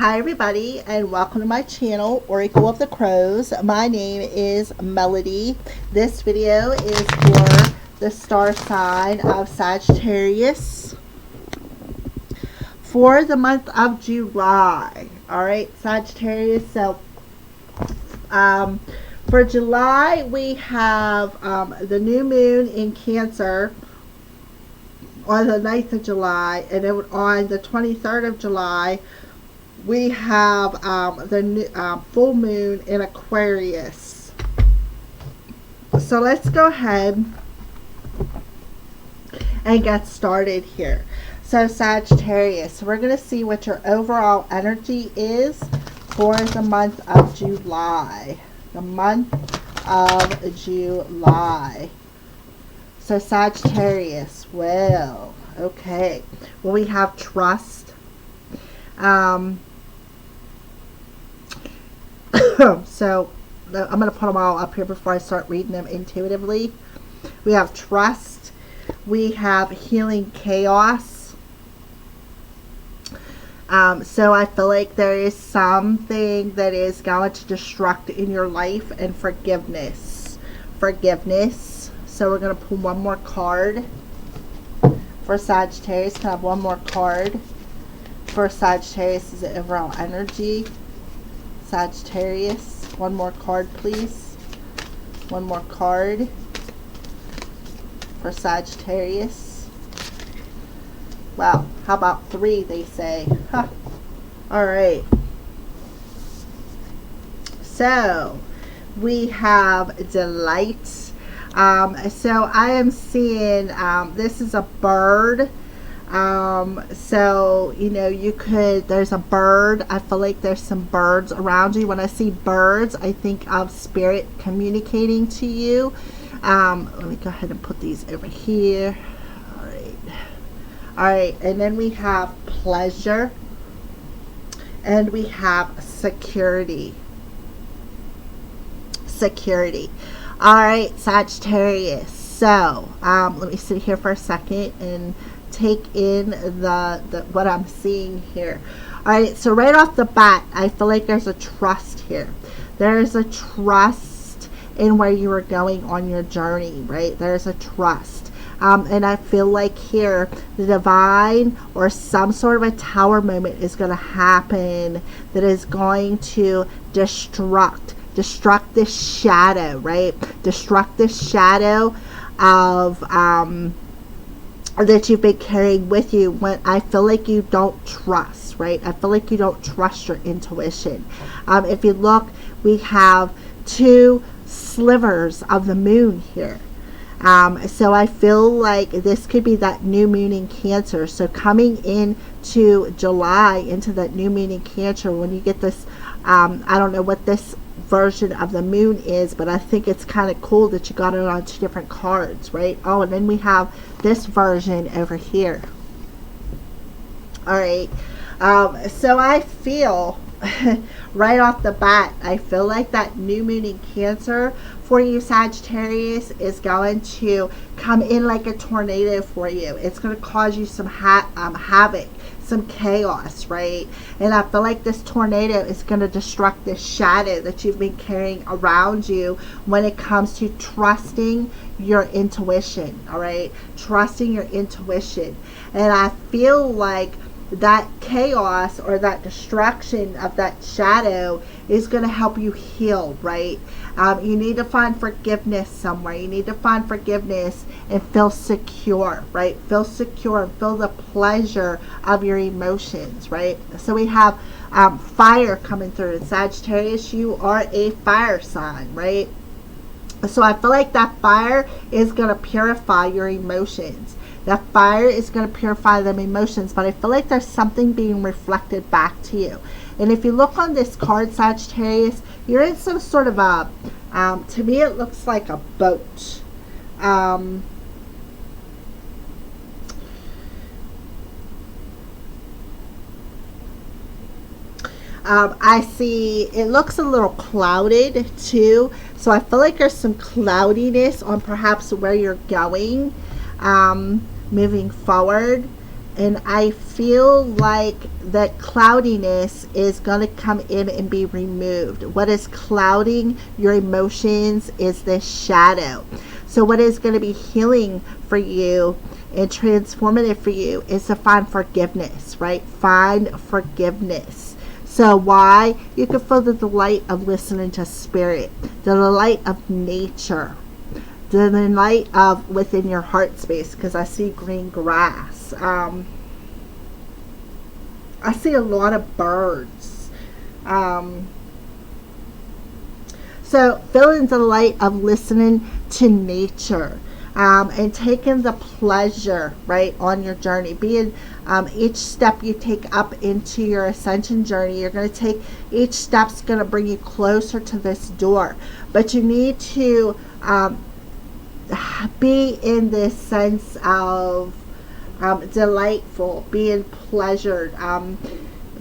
Hi everybody, and welcome to my channel, Oracle of the Crows. My name is Melody. This video is for the star sign of Sagittarius for the month of July. Alright, Sagittarius. So for July we have the new moon in Cancer on the 9th of July, and then on the 23rd of July we have the new, full moon in Aquarius. So let's go ahead and get started here. So Sagittarius, we're going to see what your overall energy is for the month of July. The month of July. So Sagittarius, well, okay. Well, we have trust. So I'm going to put them all up here before I start reading them intuitively. We have trust. We have healing chaos. So I feel like there is something that is going to destruct in your life, and forgiveness. Forgiveness. So we're going to pull one more card for Sagittarius. Can I have one more card for Sagittarius? Is it overall energy? Sagittarius, one more card please. One more card for Sagittarius. Wow, how about 3, they say. Huh. Alright. So we have delight. So I am seeing this is a bird. So you know, you could, there's a bird. I feel like there's some birds around you. When I see birds, I think of spirit communicating to you. Let me go ahead and put these over here. All right, and then we have pleasure, and we have security. All right, Sagittarius. So let me sit here for a second and take in the what I'm seeing here. All right, so right off the bat, I feel like there's a trust here. There's a trust in where you are going on your journey, right? There's a trust. And I feel like here the divine or some sort of a tower moment is going to happen that is going to destruct this shadow, right? Destruct this shadow of that you've been carrying with you. When I feel like you don't trust, right? I feel like you don't trust your intuition. If you look, we have 2 slivers of the moon here. So I feel like this could be that new moon in Cancer. So coming into July, into that new moon in Cancer, when you get this, I don't know what this version of the moon is, but I think it's kind of cool that you got it on 2 different cards, right? Oh, and then we have this version over here. All right. So I feel right off the bat, I feel like that new moon in Cancer for you, Sagittarius, is going to come in like a tornado for you. It's going to cause you some havoc, some chaos, right? And I feel like this tornado is going to destruct this shadow that you've been carrying around you when it comes to trusting your intuition. All right, trusting your intuition. And I feel like that chaos or that destruction of that shadow is going to help you heal, right? You need to find forgiveness somewhere. You need to find forgiveness and feel secure, right? Feel secure and feel the pleasure of your emotions, right? So we have fire coming through. In Sagittarius, you are a fire sign, right? So I feel like that fire is going to purify your emotions. That fire is going to purify them emotions, but I feel like there's something being reflected back to you. And if you look on this card, Sagittarius, you're in some sort of a, to me it looks like a boat. I see it looks a little clouded too, so I feel like there's some cloudiness on perhaps where you're going, moving forward. And I feel like that cloudiness is going to come in and be removed. What is clouding your emotions is this shadow. So what is going to be healing for you and transformative for you is to find forgiveness, right? Find forgiveness. So why? You can feel the delight of listening to spirit, the delight of nature, the delight of within your heart space, because I see green grass. I see a lot of birds. So feeling the delight of listening to nature. And taking the pleasure, right, on your journey. Being each step you take up into your ascension journey, you're going to take, each step's going to bring you closer to this door. But you need to be in this sense of delightful, being pleasured,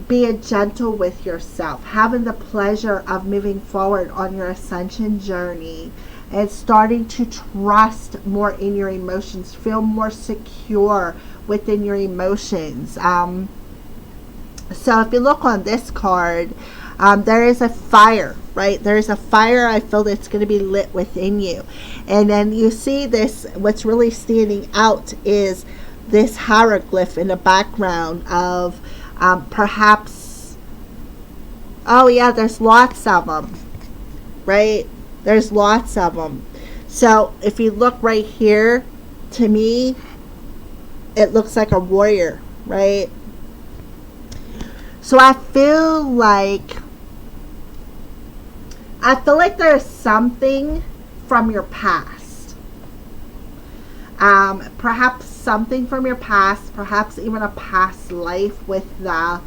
being gentle with yourself, having the pleasure of moving forward on your ascension journey, and starting to trust more in your emotions, feel more secure within your emotions. So if you look on this card, there is a fire, right? There's a fire I feel that's going to be lit within you. And then you see this, what's really standing out is this hieroglyph in the background of perhaps, oh yeah, there's lots of them, right? There's lots of them. So if you look right here, to me, it looks like a warrior, right? So I feel like there's something from your past. Perhaps something from your past, perhaps even a past life with the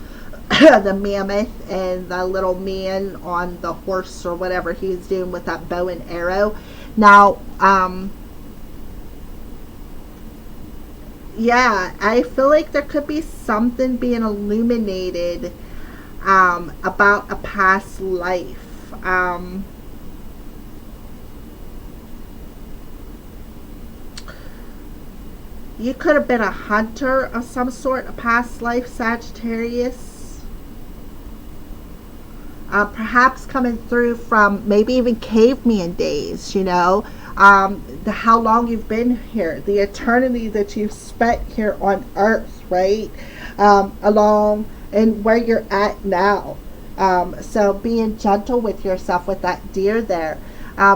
the mammoth and the little man on the horse or whatever he was doing with that bow and arrow. Now, yeah, I feel like there could be something being illuminated about a past life. You could have been a hunter of some sort, a past life, Sagittarius. Perhaps coming through from maybe even caveman days, you know, how long you've been here, the eternity that you've spent here on earth, right? Along and where you're at now. So being gentle with yourself with that deer there,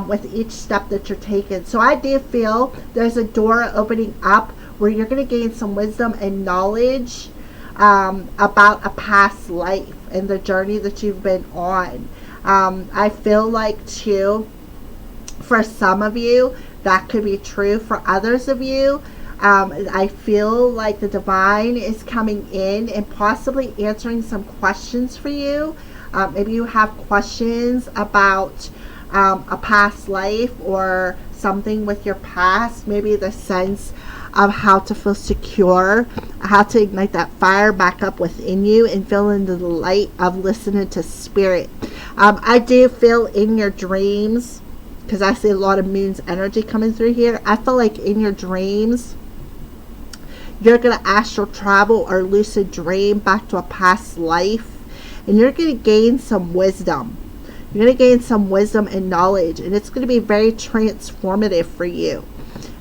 with each step that you're taking. So I do feel there's a door opening up where you're going to gain some wisdom and knowledge about a past life and the journey that you've been on. I feel like too, for some of you, that could be true. For others of you, I feel like the divine is coming in and possibly answering some questions for you. Maybe you have questions about a past life or something with your past, maybe the sense of how to feel secure, how to ignite that fire back up within you and feel into the light of listening to spirit. I do feel in your dreams, because I see a lot of moon's energy coming through here, I feel like in your dreams you're going to astral travel or lucid dream back to a past life, and you're going to gain some wisdom. You're going to gain some wisdom and knowledge, and it's going to be very transformative for you.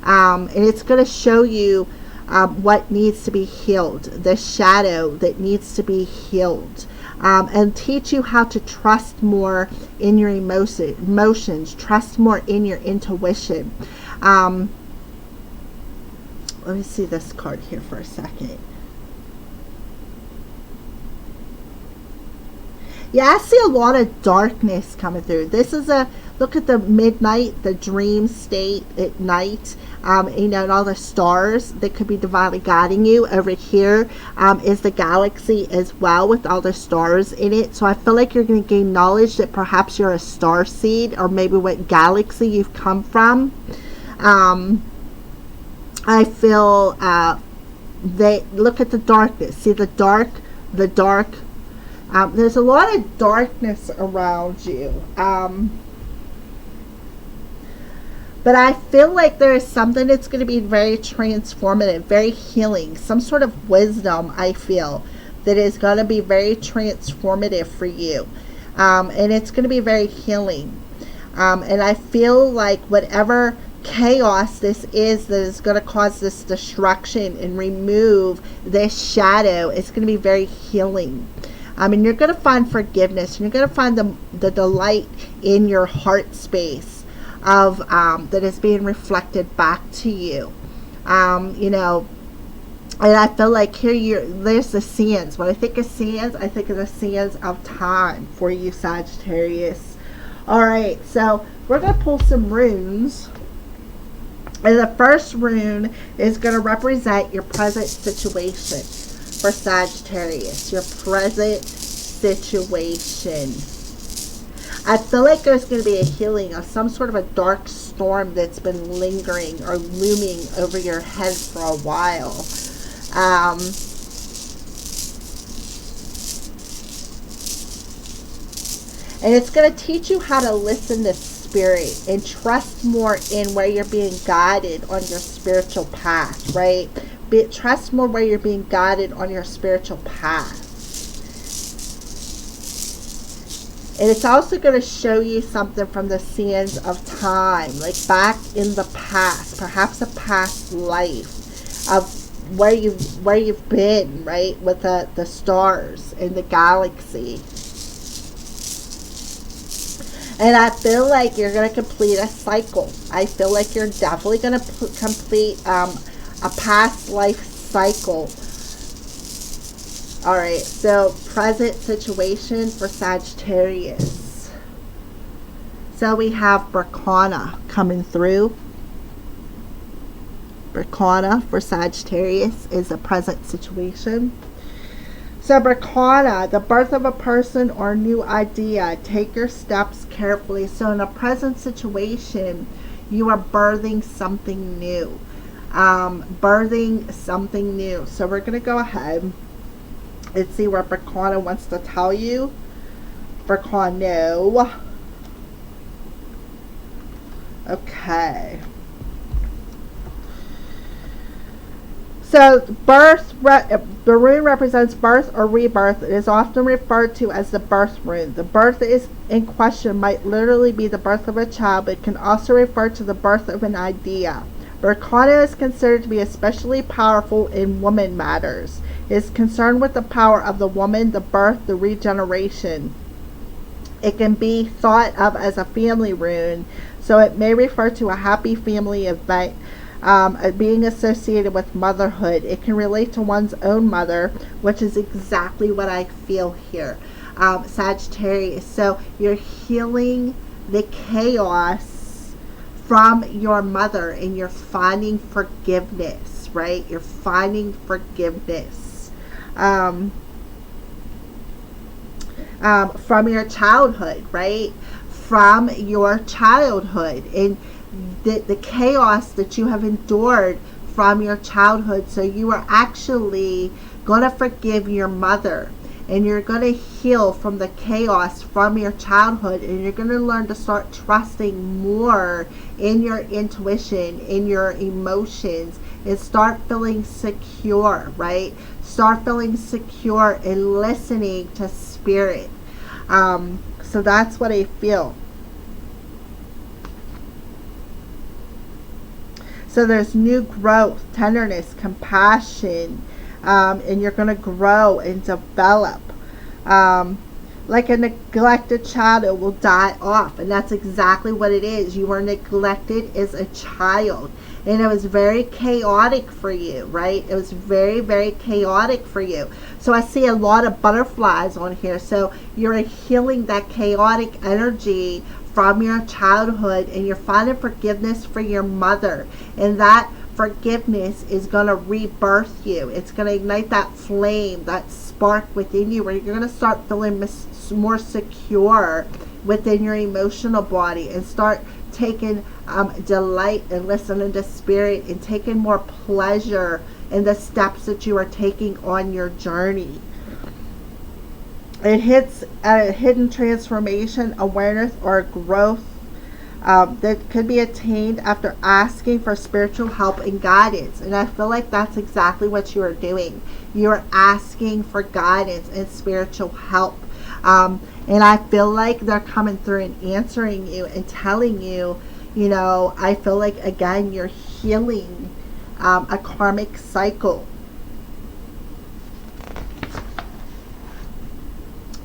And it's going to show you what needs to be healed, the shadow that needs to be healed, and teach you how to trust more in your emotions, trust more in your intuition. Let me see this card here for a second. Yeah, I see a lot of darkness coming through. This is a look at the midnight, the dream state at night. You know, and all the stars that could be divinely guiding you. Over here is the galaxy as well, with all the stars in it. So I feel like you're going to gain knowledge that perhaps you're a star seed, or maybe what galaxy you've come from. I feel they look at the darkness. See the dark. There's a lot of darkness around you. But I feel like there is something that's going to be very transformative, very healing, some sort of wisdom, I feel, that is going to be very transformative for you. And it's going to be very healing. And I feel like whatever chaos this is that is going to cause this destruction and remove this shadow, it's going to be very healing. And you're going to find forgiveness, and you're going to find the delight in your heart space of that is being reflected back to you. You know, and I feel like here there's the sands. When I think of sands, I think of the sands of time for you, Sagittarius. Alright, so we're going to pull some runes. And the first rune is going to represent your present situation for Sagittarius. Your present situation. I feel like there's going to be a healing of some sort of a dark storm that's been lingering or looming over your head for a while. And it's going to teach you how to listen to spirit and trust more in where you're being guided on your spiritual path, right? Trust more where you're being guided on your spiritual path. And it's also going to show you something from the sands of time, like back in the past, perhaps a past life of where you've been, right, with the stars and the galaxy. And I feel like you're going to complete a cycle. I feel like you're definitely going to complete a past life cycle. Alright, so present situation for Sagittarius. So we have Berkana coming through. Berkana for Sagittarius is a present situation. So Berkana, the birth of a person or new idea. Take your steps carefully. So in a present situation, you are birthing something new. Birthing something new. So we're going to go ahead and see what Berkana wants to tell you. Berkana. Okay. So the rune represents birth or rebirth. It is often referred to as the birth rune. The birth is in question might literally be the birth of a child, but it can also refer to the birth of an idea. Berkana is considered to be especially powerful in woman matters. It is concerned with the power of the woman, the birth, the regeneration. It can be thought of as a family rune, so it may refer to a happy family event. Being associated with motherhood. It can relate to one's own mother, which is exactly what I feel here, Sagittarius. So you're healing the chaos from your mother, and you're finding forgiveness, right? You're finding forgiveness from your childhood, right? From your childhood, and the chaos that you have endured from your childhood. So you are actually going to forgive your mother, and you're going to heal from the chaos from your childhood, and you're going to learn to start trusting more in your intuition, in your emotions, and start feeling secure, right? Start feeling secure and listening to spirit. So that's what I feel. So there's new growth, tenderness, compassion, and you're going to grow and develop. Like a neglected child, it will die off. And that's exactly what it is. You were neglected as a child. And it was very chaotic for you, right? It was very, very chaotic for you. So I see a lot of butterflies on here. So you're healing that chaotic energy from your childhood, and you're finding forgiveness for your mother, and that forgiveness is going to rebirth you. It's going to ignite that flame, that spark within you, where you're going to start feeling more secure within your emotional body, and start taking delight and listening to spirit, and taking more pleasure in the steps that you are taking on your journey. It hits a hidden transformation, awareness, or growth that could be attained after asking for spiritual help and guidance. And I feel like that's exactly what you are doing. You're asking for guidance and spiritual help. And I feel like they're coming through and answering you and telling you, you know, I feel like, again, you're healing a karmic cycle.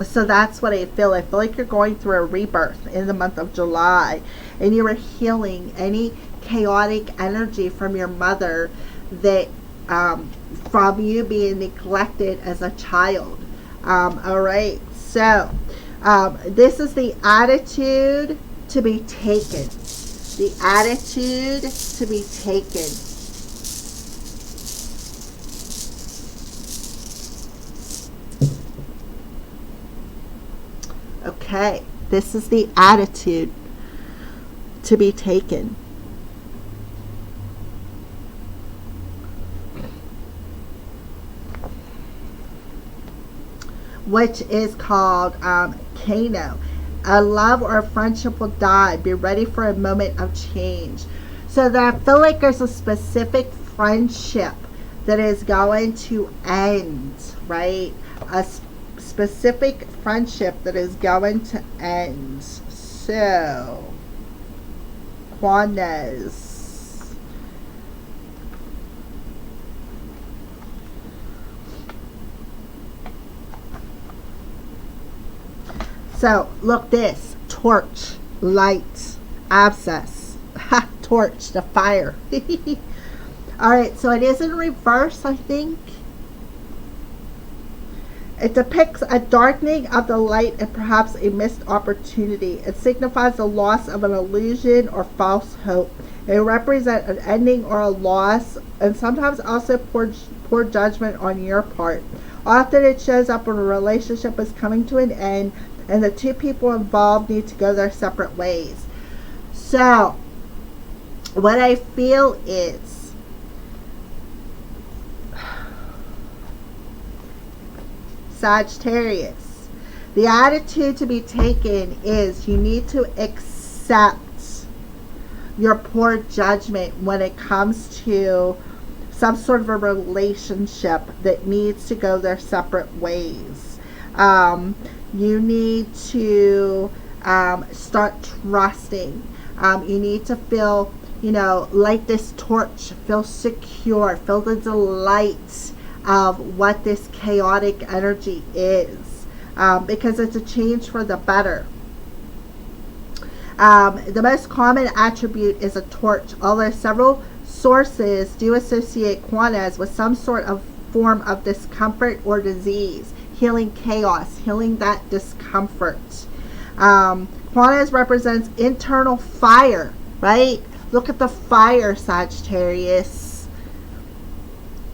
So that's what I feel. I feel like you're going through a rebirth in the month of July, and you are healing any chaotic energy from your mother that from you being neglected as a child. All right, so this is the attitude to be taken. The attitude to be taken. Okay, this is the attitude to be taken. Which is called Kano. A love or a friendship will die. Be ready for a moment of change. So that I feel like there's a specific friendship that is going to end, right? A specific friendship that is going to end. So, Juanes. So, look this. Torch, light, abscess. Ha, torch, the fire. Alright, so it is in reverse, I think. It depicts a darkening of the light and perhaps a missed opportunity. It signifies the loss of an illusion or false hope. It represents an ending or a loss, and sometimes also poor judgment on your part. Often it shows up when a relationship is coming to an end and the two people involved need to go their separate ways. So, what I feel is, Sagittarius, the attitude to be taken is you need to accept your poor judgment when it comes to some sort of a relationship that needs to go their separate ways. You need to start trusting. You need to feel, you know, like this torch, feel secure, feel the delight of what this chaotic energy is, because it's a change for the better. The most common attribute is a torch, although several sources do associate Juanes with some sort of form of discomfort or disease, healing chaos, healing that discomfort. Juanes represents internal fire, right? Look at the fire, Sagittarius.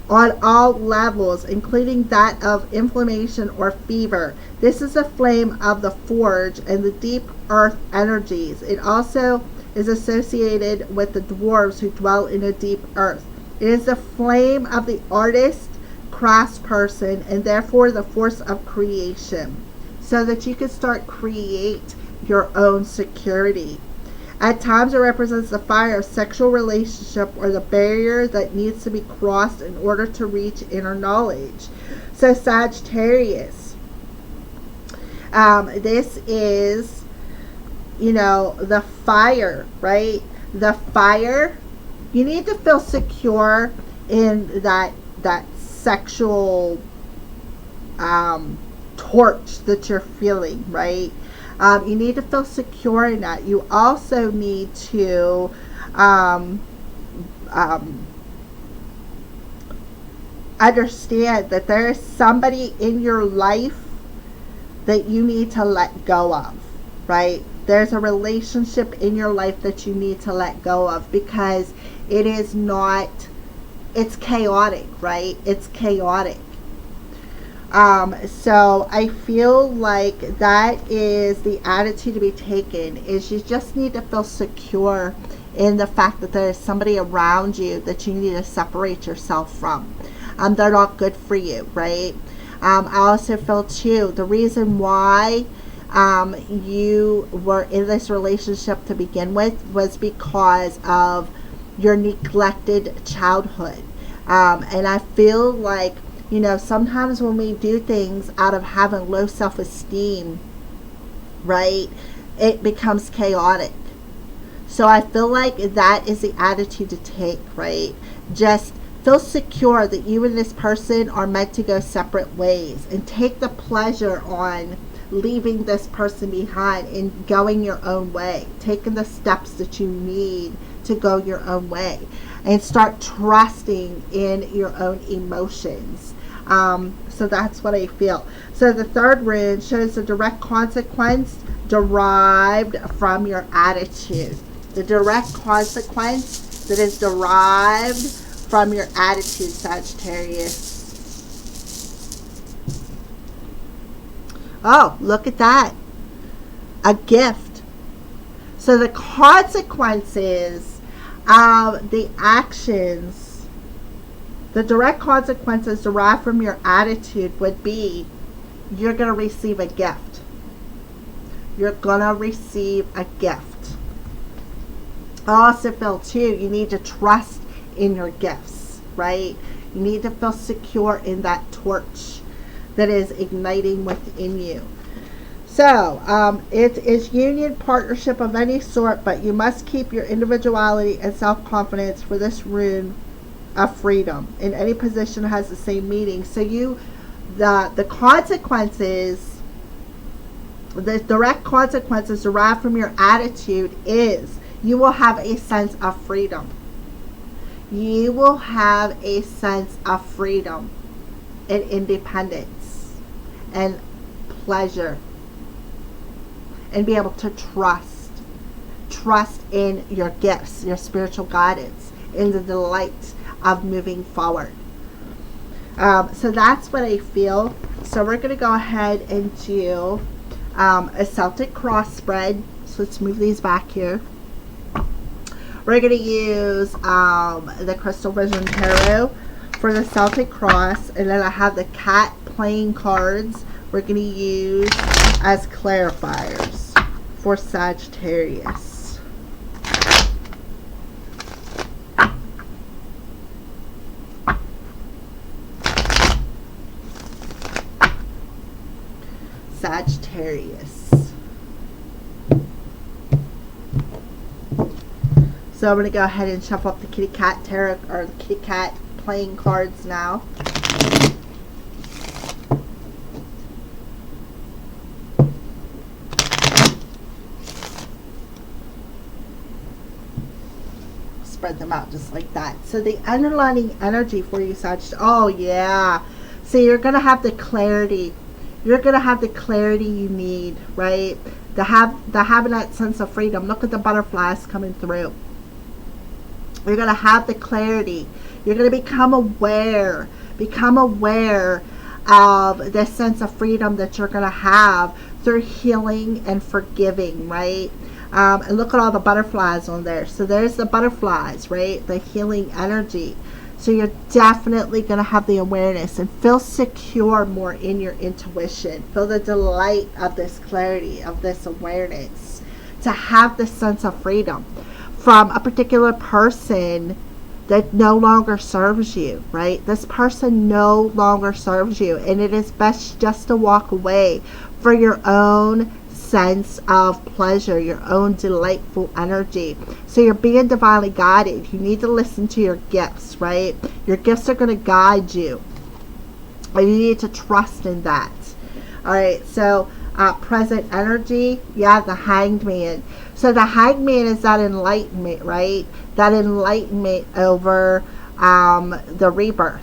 On all levels, including that of inflammation or fever. This is a flame of the forge and the deep earth energies. It also is associated with the dwarves who dwell in a deep earth. It is the flame of the artist, craftsperson, and therefore the force of creation, so that you can start create your own security. At times it represents the fire of sexual relationship or the barrier that needs to be crossed in order to reach inner knowledge. So Sagittarius, this is, you know, the fire, right? The fire, you need to feel secure in that sexual torch that you're feeling, right? You need to feel secure in that. You also need to understand that there is somebody in your life that you need to let go of, right? There's a relationship in your life that you need to let go of, because it is not, it's chaotic, right? It's chaotic. So I feel like that is the attitude to be taken, is you just need to feel secure in the fact that there is somebody around you that you need to separate yourself from. They're not good for you, right? I also feel too, the reason why you were in this relationship to begin with was because of your neglected childhood. And I feel like, you know, sometimes when we do things out of having low self-esteem, right, it becomes chaotic. So I feel like that is the attitude to take, right? Just feel secure that you and this person are meant to go separate ways, and take the pleasure on leaving this person behind and going your own way, taking the steps that you need to go your own way, and start trusting in your own emotions. So that's what I feel. So the third rune shows a direct consequence derived from your attitude. The direct consequence that is derived from your attitude, Sagittarius. Oh, look at that. A gift. So the consequences of the actions, the direct consequences derived from your attitude would be you're going to receive a gift. You're going to receive a gift. I also feel too, you need to trust in your gifts, right? You need to feel secure in that torch that is igniting within you. So it is union, partnership of any sort, but you must keep your individuality and self-confidence for this rune of freedom. In any position has the same meaning. So the consequences, the direct consequences derived from your attitude is you will have a sense of freedom. You will have a sense of freedom and independence and pleasure, and be able to trust in your gifts, your spiritual guidance, in the delight of moving forward. So that's what I feel. So we're going to go ahead and do a Celtic cross spread. So let's move these back here. We're going to use the Crystal Vision Tarot for the Celtic cross, and then I have the cat playing cards we're going to use as clarifiers for Sagittarius. Sagittarius. So I'm going to go ahead and shuffle up the kitty cat tarot, or the kitty cat playing cards now. Spread them out just like that. So the underlining energy for you, Sagittarius. Oh yeah. So you're going to have the clarity. You're going to have the clarity you need, right? Having that sense of freedom. Look at the butterflies coming through. You're going to have the clarity. You're going to become aware of this sense of freedom that you're going to have through healing and forgiving, right? And look at all the butterflies on there. So there's the butterflies, right? The healing energy. So you're definitely going to have the awareness and feel secure more in your intuition. Feel the delight of this clarity, of this awareness, to have this sense of freedom from a particular person that no longer serves you, right? This person no longer serves you, and it is best just to walk away for your own sense of pleasure, your own delightful energy. So you're being divinely guided. You need to listen to your gifts, right? Your gifts are going to guide you, and you need to trust in that. All right, so present energy, yeah, the Hanged Man. So the Hanged Man is that enlightenment, right? That enlightenment over the rebirth.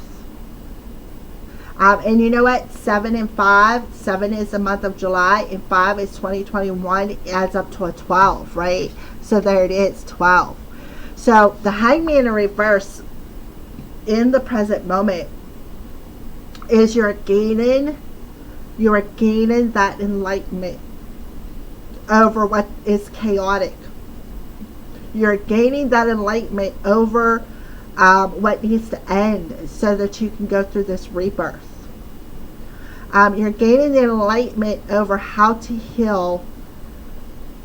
And you know what? 7 and 5. 7 is the month of July, and 5 is 2021. It adds up to a 12, right? So there it is, 12. So the Hanged Man in reverse in the present moment is you're gaining that enlightenment over what is chaotic. You're gaining that enlightenment over what needs to end so that you can go through this rebirth. You're gaining enlightenment over how to heal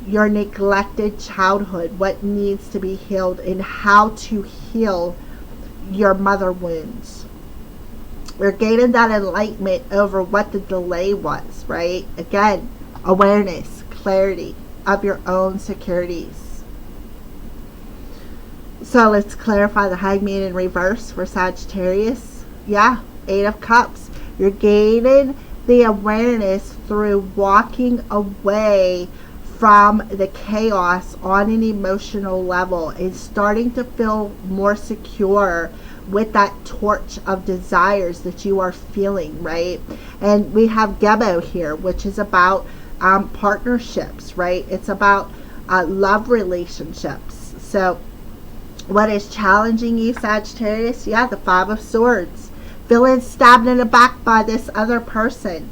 your neglected childhood, what needs to be healed, and how to heal your mother wounds. You're gaining that enlightenment over what the delay was, right? Again, awareness, clarity of your own securities. So let's clarify the Hangman in reverse for Sagittarius. Yeah, 8 of Cups. You're gaining the awareness through walking away from the chaos on an emotional level and starting to feel more secure with that torch of desires that you are feeling, right? And we have Gebo here, which is about partnerships, right? It's about love relationships. So what is challenging you, Sagittarius? Yeah, the 5 of Swords. Feeling stabbed in the back by this other person.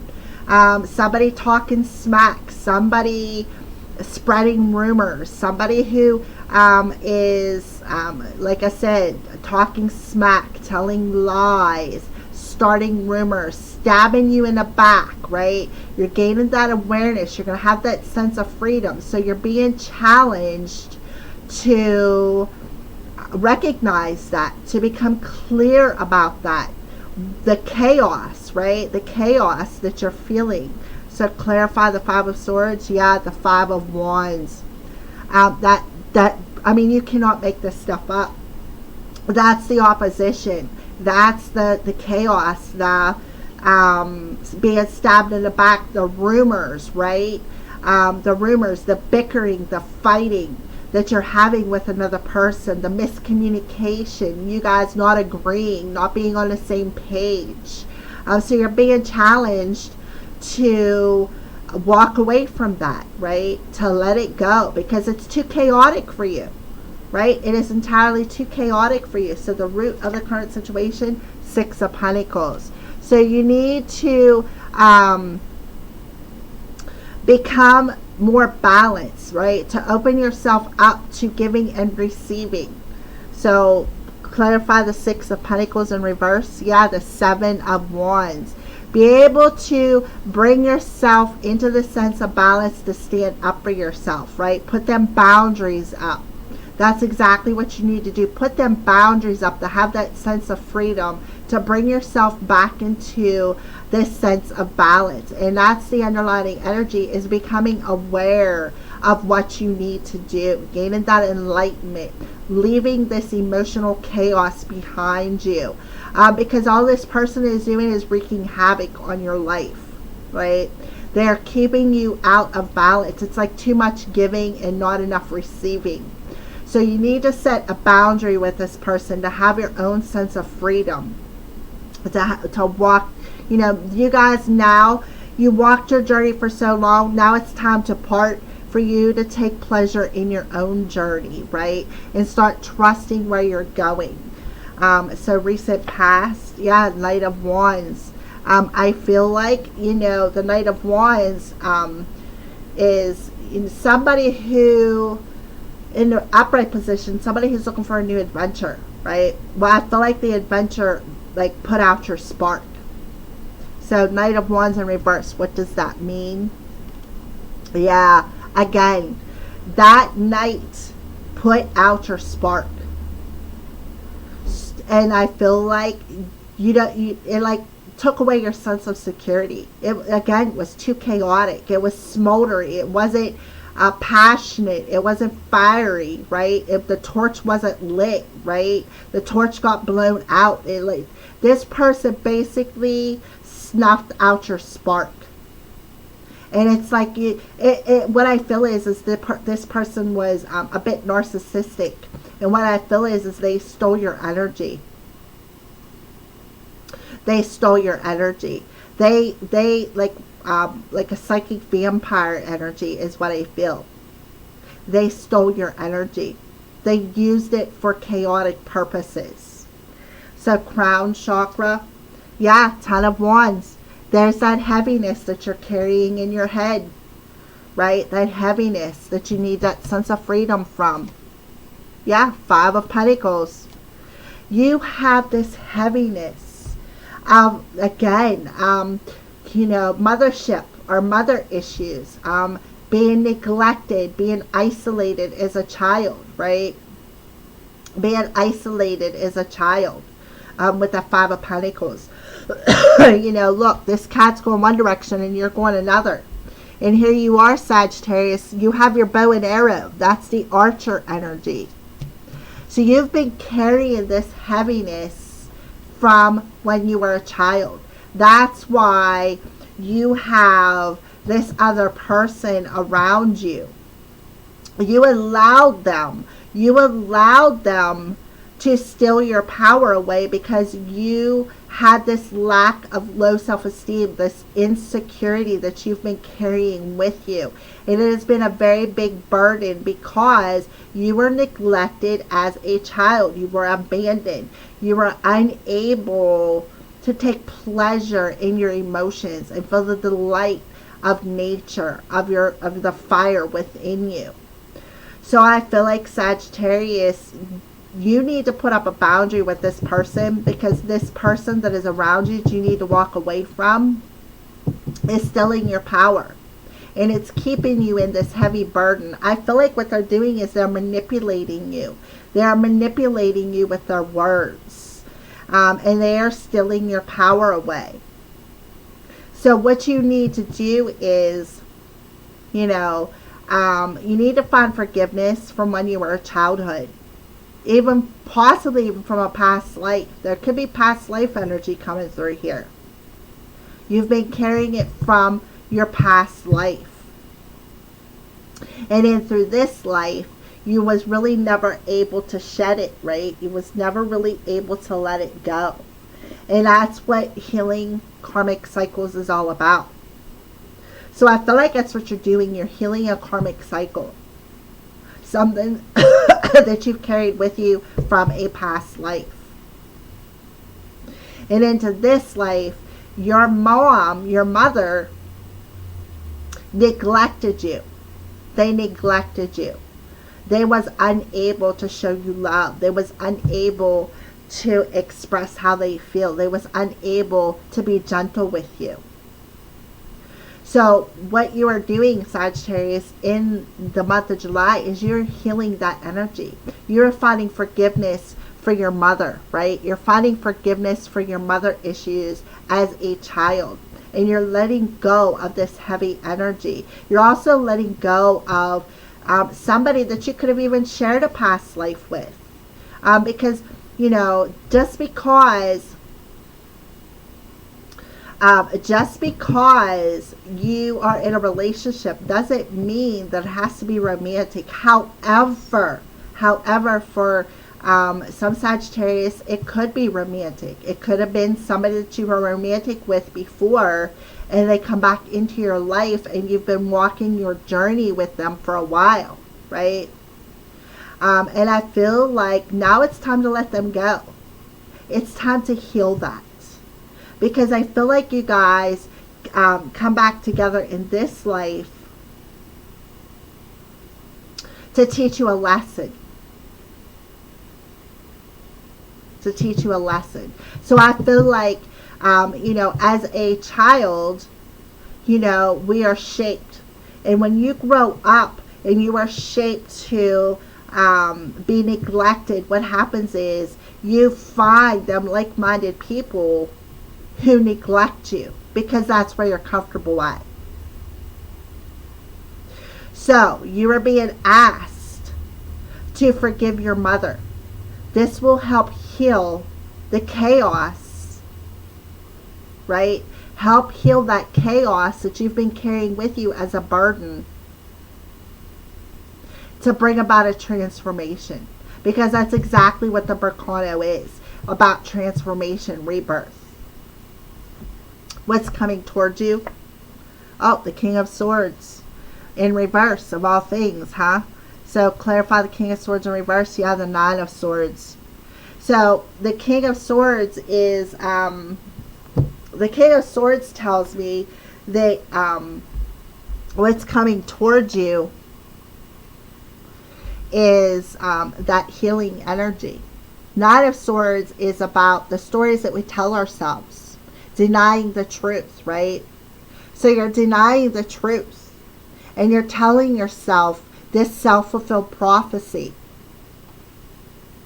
Somebody talking smack. Somebody spreading rumors. Somebody who is, like I said, talking smack, telling lies, starting rumors, stabbing you in the back, right? You're gaining that awareness. You're going to have that sense of freedom. So you're being challenged to recognize that, to become clear about that. The chaos, right? The chaos that you're feeling. So clarify the 5 of Swords. Yeah, the 5 of Wands. I mean, you cannot make this stuff up. That's the opposition. That's the chaos, the being stabbed in the back, the rumors, right? The rumors, the bickering, the fighting that you're having with another person, the miscommunication, you guys not agreeing, not being on the same page. So you're being challenged to walk away from that, right? To let it go because it's too chaotic for you, right? It is entirely too chaotic for you. So the root of the current situation, 6 of Pentacles. So you need to become more balanced, right? To open yourself up to giving and receiving. So clarify the 6 of Pentacles in reverse. Yeah, the 7 of Wands. Be able to bring yourself into the sense of balance to stand up for yourself, right? Put them boundaries up. That's exactly what you need to do. Put them boundaries up to have that sense of freedom, to bring yourself back into this sense of balance. And that's the underlying energy, is becoming aware of what you need to do, gaining that enlightenment, leaving this emotional chaos behind you. Because all this person is doing is wreaking havoc on your life, right? They're keeping you out of balance. It's like too much giving and not enough receiving. So you need to set a boundary with this person to have your own sense of freedom, to walk. You know, you guys, now you walked your journey for so long. Now it's time to part, for you to take pleasure in your own journey, right? And start trusting where you're going. So recent past, yeah, Knight of Wands. I feel like, you know, the Knight of Wands is somebody who, in the upright position, somebody who's looking for a new adventure, right? Well, I feel like the adventure, like, put out your spark. So Knight of Wands in reverse, what does that mean? Yeah, again, that night put out your spark. And I feel like it like took away your sense of security. It, again, was too chaotic. It was smoldery. It wasn't passionate. It wasn't fiery, right? If the torch wasn't lit, right? The torch got blown out. It, like, this person basically snuffed out your spark. And it's like, what I feel is this person was a bit narcissistic. And what I feel is they stole your energy. They stole your energy. They like a psychic vampire energy is what I feel. They stole your energy. They used it for chaotic purposes. So crown chakra, yeah, 10 of Wands. There's that heaviness that you're carrying in your head, right? That heaviness that you need that sense of freedom from. Yeah, 5 of Pentacles. You have this heaviness. Again, mothership or mother issues, being neglected, being isolated as a child, right? Being isolated as a child, with the Five of Pentacles. Look, this cat's going one direction and you're going another. And here you are, Sagittarius. You have your bow and arrow. That's the archer energy. So you've been carrying this heaviness from when you were a child. That's why you have this other person around you. You allowed them to steal your power away because you had this lack of low self-esteem, this insecurity that you've been carrying with you. And it has been a very big burden because you were neglected as a child. You were abandoned. You were unable to take pleasure in your emotions and feel the delight of nature, of the fire within you. So I feel like, Sagittarius, you need to put up a boundary with this person, because this person that is around you that you need to walk away from is stealing your power. And it's keeping you in this heavy burden. I feel like what they're doing is they're manipulating you. They are manipulating you with their words. And they are stealing your power away. So what you need to do is, you need to find forgiveness from when you were a childhood. Even possibly even from a past life. There could be past life energy coming through here. You've been carrying it from your past life. And then through this life, you was really never able to shed it, right? You was never really able to let it go. And that's what healing karmic cycles is all about. So I feel like that's what you're doing. You're healing a karmic cycle. Something that you've carried with you from a past life. And into this life, your mom, your mother, neglected you. They neglected you. They was unable to show you love. They was unable to express how they feel. They was unable to be gentle with you. So what you are doing, Sagittarius, in the month of July is you're healing that energy. You're finding forgiveness for your mother, right? You're finding forgiveness for your mother issues as a child. And you're letting go of this heavy energy. You're also letting go of somebody that you could have even shared a past life with. Because, just because you are in a relationship doesn't mean that it has to be romantic. However, for some Sagittarius, it could be romantic. It could have been somebody that you were romantic with before, and they come back into your life, and you've been walking your journey with them for a while, right? And I feel like now it's time to let them go. It's time to heal that. Because I feel like you guys come back together in this life to teach you a lesson. To teach you a lesson. So I feel like, as a child, we are shaped. And when you grow up and you are shaped to be neglected, what happens is you find them like-minded people who neglect you, because that's where you're comfortable at. So you are being asked to forgive your mother. This will help heal the chaos, right? Help heal that chaos that you've been carrying with you as a burden, to bring about a transformation. Because that's exactly what the Berkano is, about transformation, rebirth. What's coming towards you? Oh, the King of Swords in reverse, of all things, huh? So clarify the King of Swords in reverse. You have the Nine of Swords. So the King of Swords is, the King of Swords tells me that what's coming towards you is that healing energy. Nine of Swords is about the stories that we tell ourselves. Denying the truth, right? So you're denying the truth. And you're telling yourself this self-fulfilled prophecy.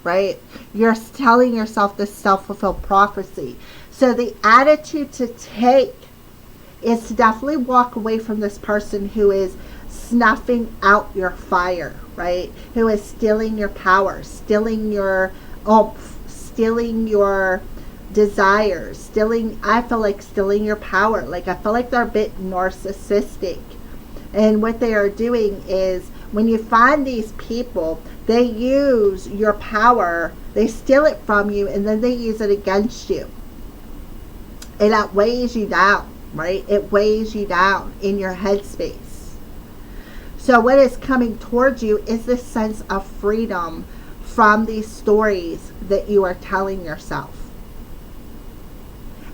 Right? You're telling yourself this self-fulfilled prophecy. So the attitude to take is to definitely walk away from this person who is snuffing out your fire, right? Who is stealing your power, stealing your oomph, stealing your desires, I feel like stealing your power. Like, I feel like they're a bit narcissistic. And what they are doing is, when you find these people, they use your power, they steal it from you, and then they use it against you. And that weighs you down, right? It weighs you down in your headspace. So what is coming towards you is this sense of freedom from these stories that you are telling yourself.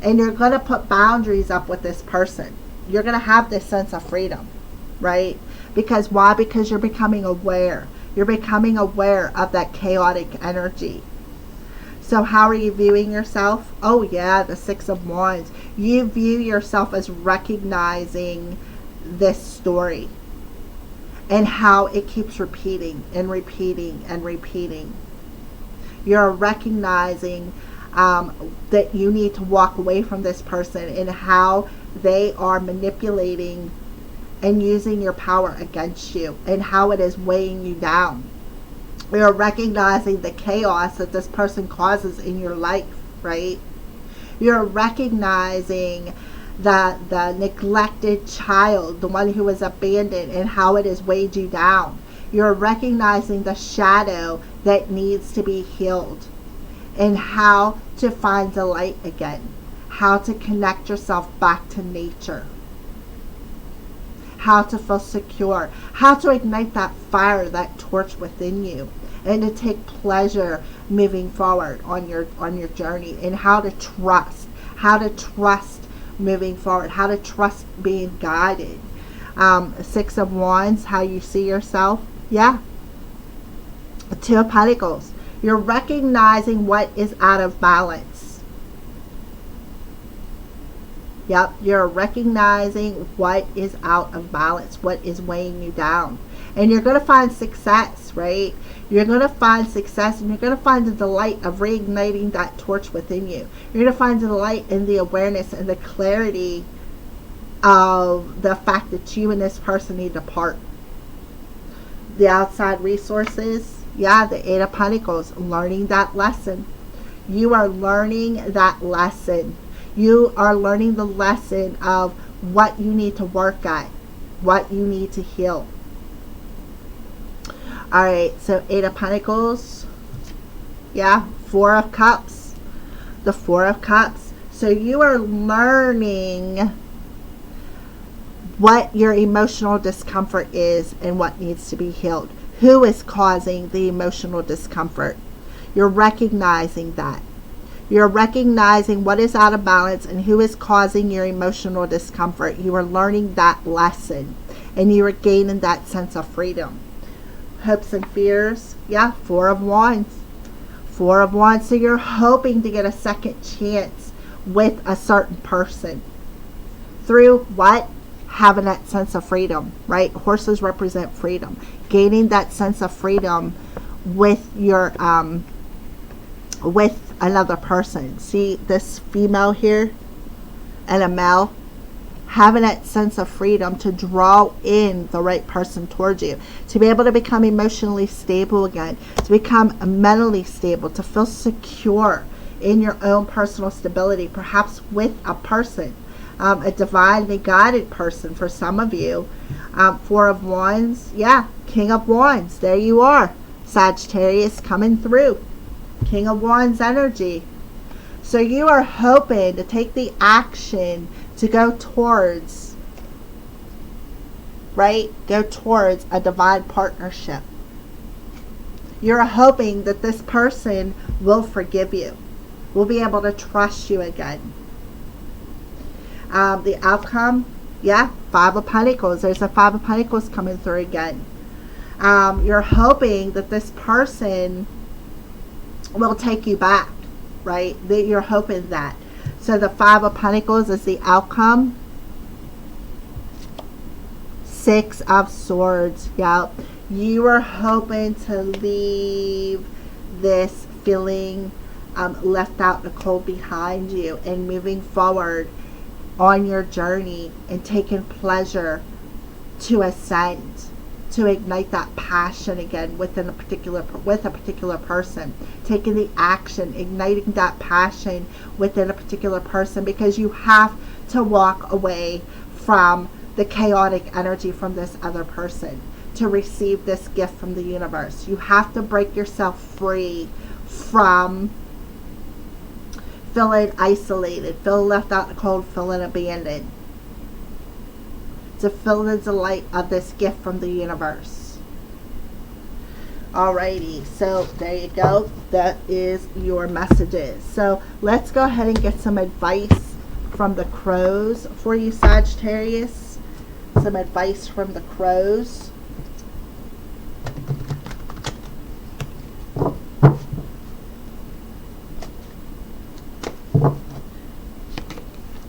And you're going to put boundaries up with this person. You're going to have this sense of freedom, right? Because why? Because you're becoming aware. You're becoming aware of that chaotic energy. So how are you viewing yourself? Oh yeah, the Six of Wands. You view yourself as recognizing this story and how it keeps repeating and repeating and repeating. You're recognizing that you need to walk away from this person and how they are manipulating and using your power against you and how it is weighing you down. You're recognizing the chaos that this person causes in your life, right? You're recognizing the neglected child, the one who was abandoned, and how it has weighed you down. You're recognizing the shadow that needs to be healed and how to find the light again, how to connect yourself back to nature, how to feel secure, how to ignite that fire, that torch within you, and to take pleasure moving forward on your journey, and how to trust moving forward, how to trust being guided. Six of Wands, how you see yourself. Yeah. Two of Pentacles. You're recognizing what is out of balance. Yep, you're recognizing what is out of balance, what is weighing you down. And you're going to find success, right? You're going to find success, and you're going to find the delight of reigniting that torch within you. You're going to find the delight in the awareness and the clarity of the fact that you and this person need to part. The outside resources, yeah, the Eight of Pentacles, learning that lesson. You are learning that lesson. You are learning the lesson of what you need to work at, what you need to heal. Alright, so Eight of Pentacles. Yeah, Four of Cups. The Four of Cups. So you are learning what your emotional discomfort is and what needs to be healed. Who is causing the emotional discomfort? You're recognizing that. You're recognizing what is out of balance and who is causing your emotional discomfort. You are learning that lesson, and you are gaining that sense of freedom. Hopes and fears. Yeah, Four of Wands. Four of Wands. So you're hoping to get a second chance with a certain person. Through what? Having that sense of freedom, right? Horses represent freedom. Gaining that sense of freedom with your with another person. See this female here and a male, having that sense of freedom to draw in the right person towards you, to be able to become emotionally stable again, to become mentally stable, to feel secure in your own personal stability, perhaps with a person, a divinely guided person for some of you. Four of Wands, yeah, King of Wands, there you are. Sagittarius coming through. King of Wands energy. So you are hoping to take the action to go towards, right? Go towards a divine partnership. You're hoping that this person will forgive you, will be able to trust you again. The outcome, yeah, Five of Pentacles. There's a Five of Pentacles coming through again. You're hoping that this person will take you back, right? That you're hoping that. So the Five of Pentacles is the outcome. 6 of Swords. Yep. You were hoping to leave this feeling left out in the cold behind you and moving forward on your journey and taking pleasure to ascend, to ignite that passion again with a particular person, taking the action, igniting that passion within a particular person, because you have to walk away from the chaotic energy from this other person to receive this gift from the universe. You have to break yourself free from feeling isolated, feeling left out in the cold, feeling abandoned, to feel the delight of this gift from the universe. Alrighty, so there you go. That is your messages. So let's go ahead and get some advice from the crows for you, Sagittarius. Some advice from the crows.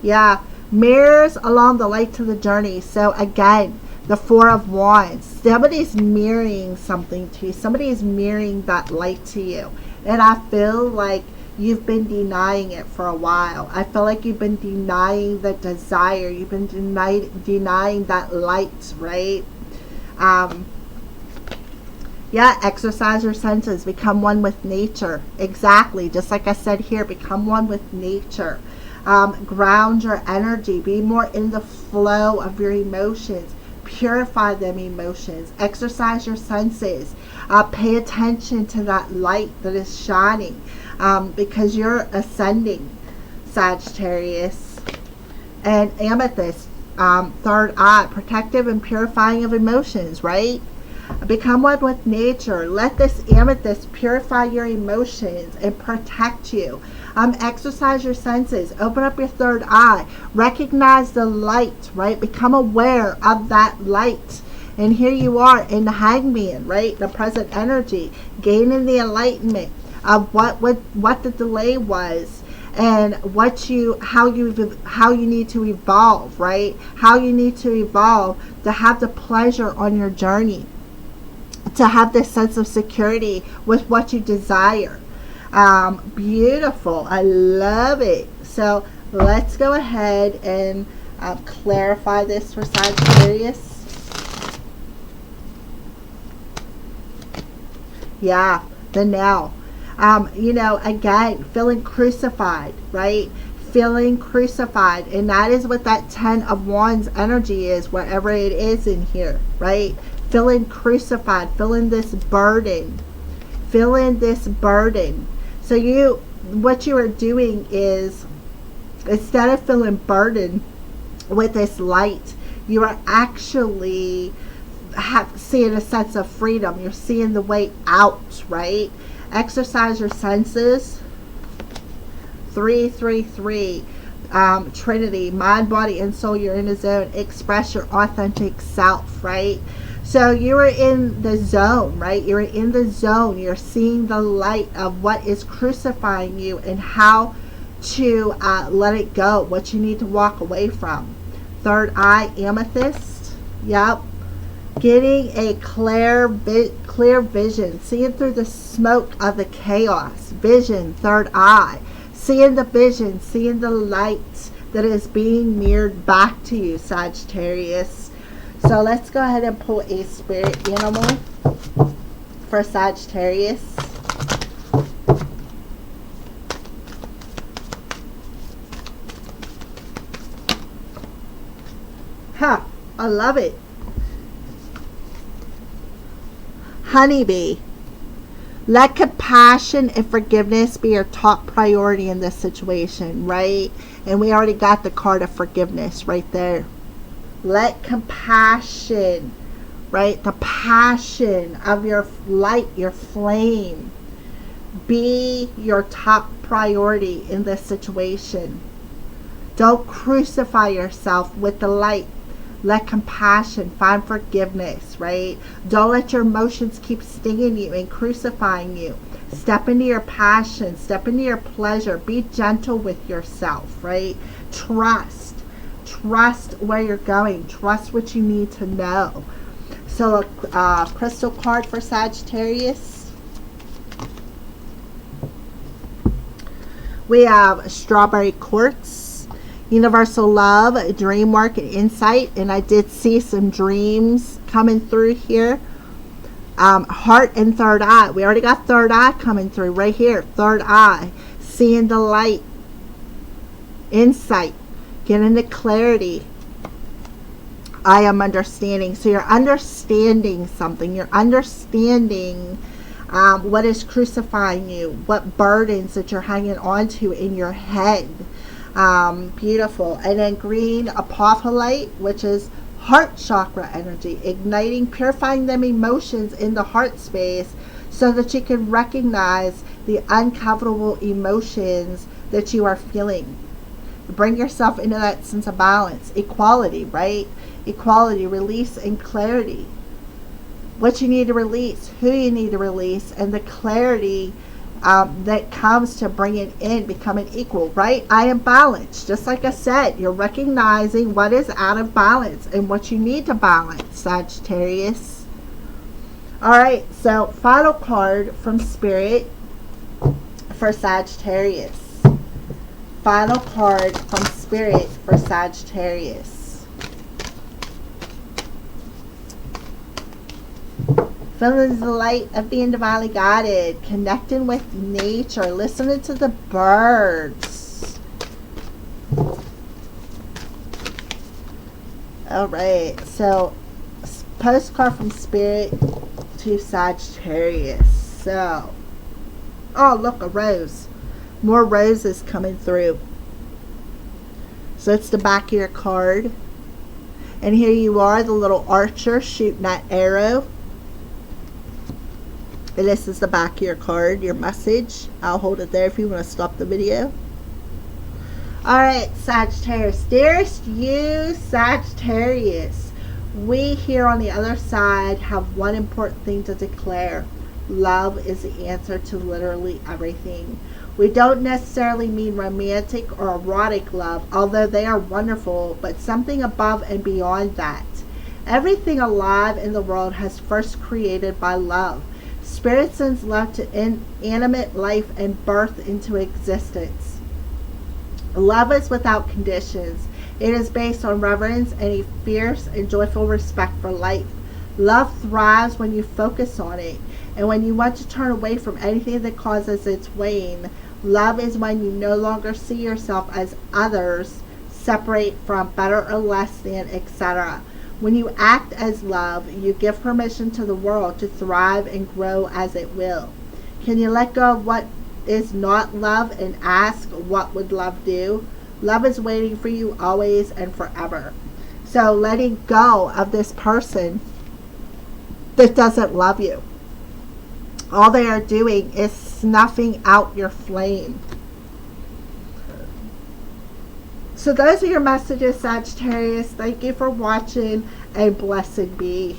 Yeah, mirrors along the light to the journey. So again, the 4 of Wands. Somebody's mirroring something to you. Somebody is mirroring that light to you. And I feel like you've been denying it for a while. I feel like you've been denying the desire. You've been denying that light, right? Yeah, exercise your senses. Become one with nature. Exactly. Just like I said here, become one with nature. Ground your energy. Be more in the flow of your emotions. Purify them emotions. Exercise your senses. Pay attention to that light that is shining, because you're ascending, Sagittarius. And Amethyst, 3rd eye, protective and purifying of emotions, right? Become one with nature. Let this amethyst purify your emotions and protect you. Exercise your senses. Open up your 3rd eye. Recognize the light, right? Become aware of that light. And here you are in the Hangman, right? The present energy, gaining the enlightenment of what the delay was, and how you need to evolve, right? How you need to evolve to have the pleasure on your journey, to have this sense of security with what you desire. Beautiful. I love it. So let's go ahead and clarify this for Sagittarius. Yeah, the now. Again, feeling crucified, right? Feeling crucified. And that is what that 10 of Wands energy is, wherever it is in here, right? Feeling crucified, feeling this burden. Feeling this burden. So what you are doing is, instead of feeling burdened with this light, you are actually seeing a sense of freedom. You're seeing the way out, right? Exercise your senses. 333, Trinity, mind, body, and soul. You're in a zone. Express your authentic self, right? So you are in the zone, right? You're in the zone. You're seeing the light of what is crucifying you and how to let it go, what you need to walk away from. 3rd eye, amethyst. Yep. Getting a clear vision, seeing through the smoke of the chaos. Vision, 3rd eye. Seeing the vision, seeing the light that is being mirrored back to you, Sagittarius. So let's go ahead and pull a spirit animal for Sagittarius. I love it. Honeybee. Let compassion and forgiveness be your top priority in this situation, right? And we already got the card of forgiveness right there. Let compassion, right? The passion of your light, your flame, be your top priority in this situation. Don't crucify yourself with the light. Let compassion, find forgiveness, right? Don't let your emotions keep stinging you and crucifying you. Step into your passion, step into your pleasure. Be gentle with yourself, right? Trust trust where you're going. Trust what you need to know. So a crystal card for Sagittarius. We have strawberry quartz, universal love, dream work, and insight. And I did see some dreams coming through here. Heart and third eye. We already got third eye coming through right here. Third eye. Seeing the light. Insight. Getting the clarity. I am understanding. So you're understanding something. You're understanding what is crucifying you. What burdens that you're hanging on to in your head. Beautiful. And then green apophyllite, which is heart chakra energy. Igniting, purifying them emotions in the heart space so that you can recognize the uncomfortable emotions that you are feeling. Bring yourself into that sense of balance. Equality, right? Equality, release, and clarity. What you need to release, who you need to release, and the clarity that comes to bringing in, becoming equal, right? I am balanced. Just like I said, you're recognizing what is out of balance and what you need to balance, Sagittarius. All right, so final card from Spirit for Sagittarius. Final card from Spirit for Sagittarius. Feeling the light of being divinely guided. Connecting with nature. Listening to the birds. Alright, so postcard from Spirit to Sagittarius. So, oh look, a rose. More roses coming through. So it's the back of your card. And here you are, the little archer shooting that arrow. And this is the back of your card, your message. I'll hold it there if you want to stop the video. Alright, Sagittarius. Dearest you, Sagittarius. We here on the other side have one important thing to declare. Love is the answer to literally everything. We don't necessarily mean romantic or erotic love, although they are wonderful, but something above and beyond that. Everything alive in the world has first created by love. Spirit sends love to inanimate life and birth into existence. Love is without conditions. It is based on reverence and a fierce and joyful respect for life. Love thrives when you focus on it, and when you want to turn away from anything that causes its wane. Love is when you no longer see yourself as others, separate from, better or less than, etc. When you act as love, you give permission to the world to thrive and grow as it will. Can you let go of what is not love and ask, what would love do? Love is waiting for you always and forever. So letting go of this person that doesn't love you. All they are doing is snuffing out your flame. So those are your messages, Sagittarius. Thank you for watching, and blessed be.